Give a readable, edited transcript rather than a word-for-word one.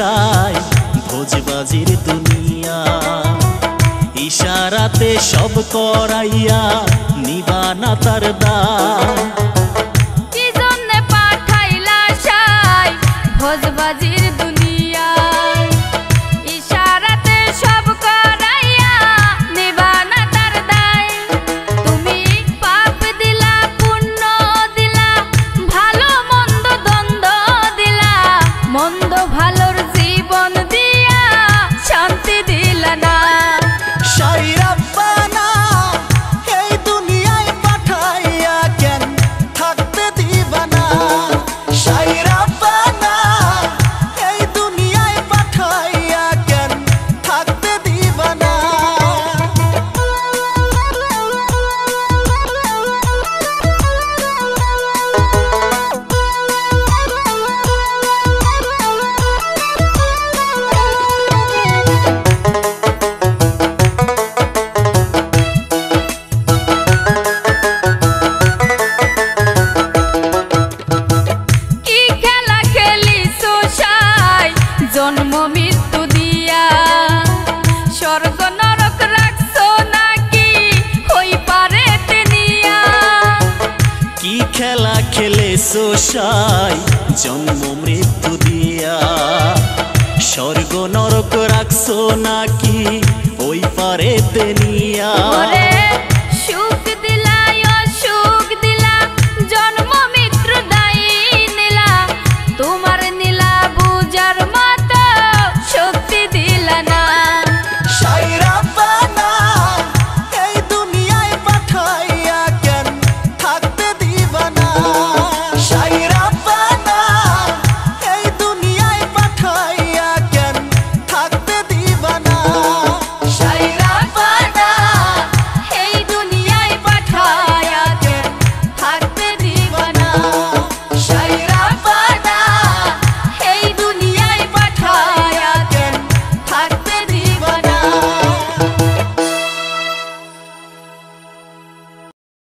সাই ভোজবাজির দুনিয়া ইশারাতে সব করাইয়া নিবানা তার দাম কি জন্যে পাঠাইলা সাই ভোজবাজির দুনিয়া ইশারাতে সব করাইয়া নিবানা তার দায় তুমি পাপ দিলা পুণ্য দিলা ভালো মন্দ দ্বন্দ্ব দিলা মন্দ ভালোর জীবন দিয়া শান্তি দিলা না জন্ম মৃত্যু দিয়া স্বর্গ নরক রাখছো নাকি হই পারে তেনিয়া কি খেলা খেলেছো সাই জন্ম মৃত্যু দিয়া স্বর্গ নরক রাখছো নাকি ওই পারে তেনিয়া